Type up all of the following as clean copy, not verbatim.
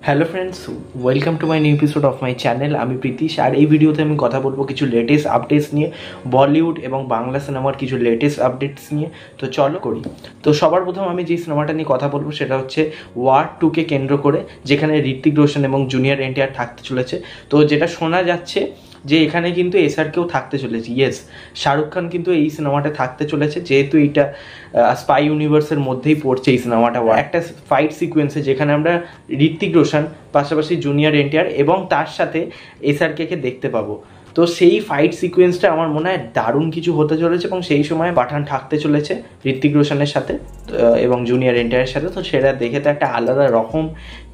Hello friends, welcome to my new episode of my channel. আমি প্রীতিশ, আর এই ভিডিওতে আমি কথা বলবো কিছু লেটেস্ট আপডেটস নিয়ে, বলিউড এবং বাংলা সিনেমার কিছু লেটেস্ট আপডেটস নিয়ে। তো চলো করি। তো সবার প্রথম আমি যে সিনেমাটা নিয়ে কথা বলবো সেটা হচ্ছে ওয়ার 2কে কেন্দ্র করে, যেখানে ঋত্বিক রোশন এবং জুনিয়র এনটিআর থাকতে চলেছে। তো যেটা শোনা যাচ্ছে যে এখানে কিন্তু এসআরকেও থাকতে চলেছে। ইয়েস, শাহরুখ খান কিন্তু এই সিনেমাটা থাকতে চলেছে, যেহেতু এইটা স্পাই ইউনিভার্সের মধ্যেই পড়ছে এই সিনেমাটা। একটা ফাইট সিকোয়েন্সে যেখানে আমরা ঋত্বিক রোশন পাশাপাশি জুনিয়র এনটিআর এবং তার সাথে এসআরকে দেখতে পাবো। তো সেই ফাইট সিকোয়েন্সটা আমার মনে হয় দারুণ কিছু হতে চলেছে, এবং সেই সময় পাঠান থাকতে চলেছে ঋত্বিক রোশনের সাথে এবং জুনিয়র এনটিআরের সাথে। তো সেটা দেখে তো একটা আলাদা রকম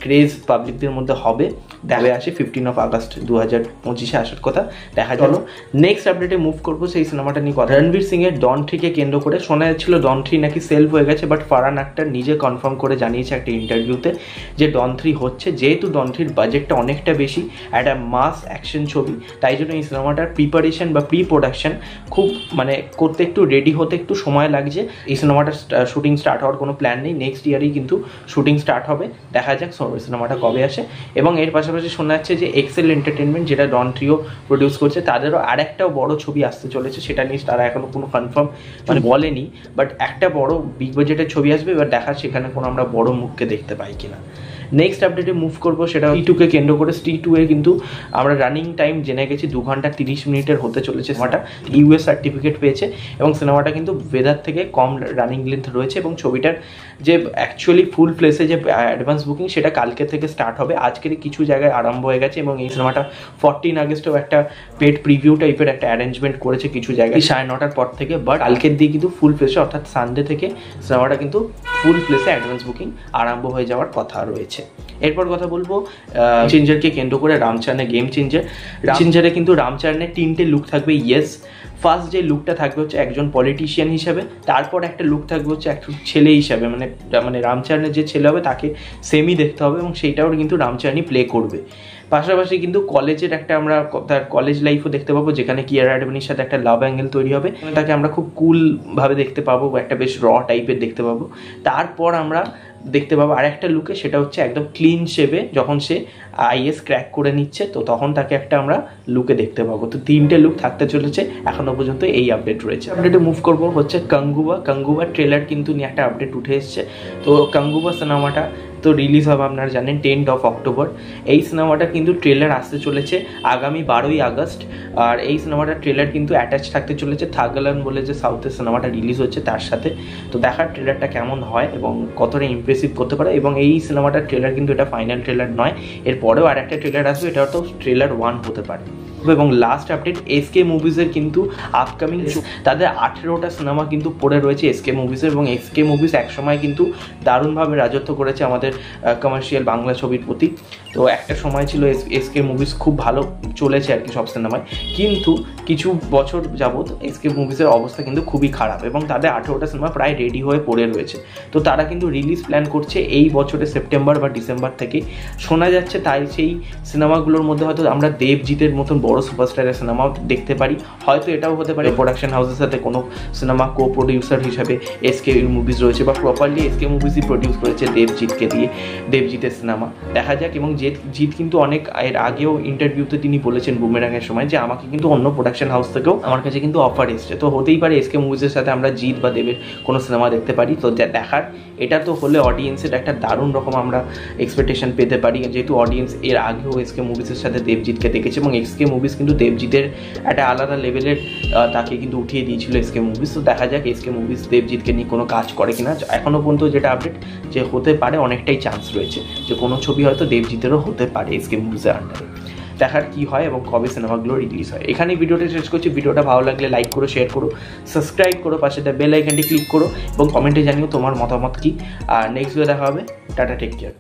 ক্রেজ পাবলিকদের মধ্যে হবে। দেবে আসে 15 আগস্ট 2025 আসার কথা, দেখা গেল। নেক্সট আপডেটে মুভ করবো সেই সিনেমাটা নিয়ে কথা। রণবীর সিং এর ডন 3কে কেন্দ্র করে শোনা যাচ্ছিল ডন 3 নাকি সেলফ হয়ে গেছে, বাট ফারহান আক্তার নিজে কনফার্ম করে জানিয়েছে একটা ইন্টারভিউতে যে ডন 3 হচ্ছে। যেহেতু ডন 3-র বাজেটটা অনেকটা বেশি, একটা মাস অ্যাকশন ছবি, তাই জন্য এই সিনেমাটার প্রিপারেশন বা প্রি প্রোডাকশন খুব করতে একটু রেডি হতে একটু সময় লাগছে। এই সিনেমাটার শুটিং স্টার্ট হওয়ার কোনো প্ল্যান নেই, নেক্সট ইয়ারেই কিন্তু শুটিং স্টার্ট হবে। দেখা যাক সিনেমাটা কবে আসে। এবং এর পাশাপাশি শোনা যাচ্ছে যে এক্সেল এন্টারটেনমেন্ট, যেটা ডন 3ও প্রডিউস করছে, তাদেরও আরেকটাও বড় ছবি আসতে চলেছে। সেটা নিয়ে তারা এখনো কোনো কনফার্ম বলেনি, বাট একটা বড় বিগ বাজেটের ছবি আসবে। এবার দেখা সেখানে কোনো আমরা বড় মুখকে দেখতে পাই কিনা। নেক্সট আপডেটে মুভ করবো, সেটা T2কে কেন্দ্র করে। T2 এর কিন্তু আমরা রানিং টাইম জেনে গেছি 2 ঘন্টা 30 মিনিটের হতে চলেছে। সিনেমাটা ইউএস সার্টিফিকেট পেয়েছে এবং সিনেমাটা কিন্তু ওয়েদার থেকে কম রানিং লেন্থ রয়েছে, এবং ছবিটার যে অ্যাকচুয়ালি ফুল প্লেসে যে অ্যাডভান্স বুকিং সেটা কালকে থেকে স্টার্ট হবে। আজকের কিছু জায়গায় আরম্ভ হয়ে গেছে, এবং এই সিনেমাটা 14 আগস্টেও একটা পেড প্রিভিউ টাইপের একটা অ্যারেঞ্জমেন্ট করেছে কিছু জায়গায় 9:30 পর থেকে। বাট কালকের দিয়ে কিন্তু ফুল প্লেসে, অর্থাৎ সানডে থেকে সিনেমাটা কিন্তু ফুল প্লেসে অ্যাডভান্স বুকিং আরম্ভ হয়ে যাওয়ার কথা রয়েছে। এরপর কথা বলবো চেঞ্জারকে কেন্দ্র করে, রামচরণের গেম চেঞ্জারে কিন্তু রামচরণের 3টে লুক থাকবে। ইয়েস, ফার্স্ট যে লুকটা থাকবে হচ্ছে একজন পলিটিশিয়ান হিসাবে, তারপর একটা লুক থাকবে হচ্ছে একজন ছেলে হিসাবে, মানে রামচরণের যে ছেলে হবে তাকে সেমই দেখতে হবে, এবং সেইটাও কিন্তু রামচরণই প্লে করবে। পাশাপাশি কিন্তু কলেজের একটা আমরা তার কলেজ লাইফও দেখতে পাবো, যেখানে কিয়ারা আডভানির সাথে একটা লাভ অ্যাঙ্গেল তৈরি হবে। তাকে আমরা খুব কুলভাবে দেখতে পাবো, একটা বেশ র টাইপের দেখতে পাবো। তারপর আমরা দেখতে পাবো আরেকটা লুকে, সেটা হচ্ছে একদম ক্লিন শেভে যখন সে আইএস ক্র্যাক করে নিচ্ছে, তো তখন তাকে একটা আমরা লুকে দেখতে পাবো। তো 3টে লুক থাকতে চলেছে এখনো পর্যন্ত, এই আপডেট রয়েছে। আপডেটে মুভ করবো হচ্ছে কাঙ্গুবা ট্রেলার কিন্তু নিয়ে একটা আপডেট উঠে এসছে। তো কাঙ্গুবা সিনেমাটা তো রিলিজ হবে আপনারা জানেন 10 অক্টোবর। এই সিনেমাটা কিন্তু ট্রেলার আসতে চলেছে আগামী 12 আগস্ট। আর এই সিনেমাটার ট্রেলার কিন্তু অ্যাটাচ থাকতে চলেছে থাগলান বলে যে সাউথের সিনেমাটা রিলিজ হচ্ছে তার সাথে। তো দেখার ট্রেলারটা কেমন হয় এবং কতটা ইমপ্রেসিভ করতে পারে। এবং এই সিনেমাটার ট্রেলার কিন্তু এটা ফাইনাল ট্রেলার নয়, এরপরেও আর একটা ট্রেলার আসবে, এটা তো ট্রেলার 1 হতে পারে। এবং লাস্ট আপডেট, এসকে মুভিজের কিন্তু আপকামিং তাদের 18টা সিনেমা কিন্তু পড়ে রয়েছে এসকে মুভিজের, এবং এসকে মুভিজ একসময় কিন্তু দারুণভাবে রাজত্ব করেছে আমাদের কমার্শিয়াল বাংলা ছবির প্রতি। তো একটা সময় ছিল এসকে মুভিজ খুব ভালো চলেছে আর কি সব সিনেমায়, কিন্তু কিছু বছর যাবত এসকে মুভিজের অবস্থা কিন্তু খুবই খারাপ, এবং তাদের 18টা সিনেমা প্রায় রেডি হয়ে পড়ে রয়েছে। তো তারা কিন্তু রিলিজ প্ল্যান করছে এই বছরের সেপ্টেম্বর বা ডিসেম্বর থেকে শোনা যাচ্ছে। তাই সেই সিনেমাগুলোর মধ্যে হয়তো আমরা দেবজিতের মতন বড় সুপারস্টারের সিনেমাও দেখতে পারি। হয়তো এটাও হতে পারে প্রোডাকশন হাউসের সাথে কোনো সিনেমা কো প্রডিউসার হিসাবে এসকে মুভিজ রয়েছে, বা প্রপারলি এসকে মুভিজই প্রডিউস করেছে দেবজিৎকে দিয়ে, দেবজিতের সিনেমা। দেখা যাক। এবং জিৎ কিন্তু অনেক এর আগেও ইন্টারভিউতে তিনি বলেছেন বুমেরাংয়ের সময় যে আমাকে কিন্তু অন্য প্রোডাকশন হাউস থেকেও আমার কাছে কিন্তু অফার এসছে। তো হতেই পারে এসকে মুভিজের সাথে আমরা জিৎ বা দেবের কোনো সিনেমা দেখতে পারি। তো দেখার, এটা তো হলে অডিয়েন্সের একটা দারুণ রকম আমরা এক্সপেকটেশন পেতে পারি, যেহেতু অডিয়েন্স এর আগেও এসকে মুভিজের সাথে দেবজিৎকে দেখেছে, এবং এসকে মুভিজ কিন্তু দেবজিতের একটা আলাদা লেভেলের তাকে কিন্তু উঠিয়ে দিয়েছিল এসকে মুভিজ। তো দেখা যাক এসকে মুভিজ দেবজিৎকে নিয়ে কোনো কাজ করে কিনা। এখনও পর্যন্ত যেটা আপডেট, যে হতে পারে, অনেকটাই চান্স রয়েছে যে কোনো ছবি হয়তো দেবজিতেরও হতে পারে এসকে মুভিজের আন্ডারে। দেখার কি হয় এবং কবে সিনেমাগুলো রিলিজ হয়। এখানেই ভিডিওটা শেষ করছি। ভিডিওটা ভালো লাগলে লাইক করো, শেয়ার করো, সাবস্ক্রাইব করো, পাশে বেল আইকনটি ক্লিক করো, এবং কমেন্টে জানিও তোমার মতামত কি। আর নেক্সট ভিডিও দেখা হবে। Tata, take care.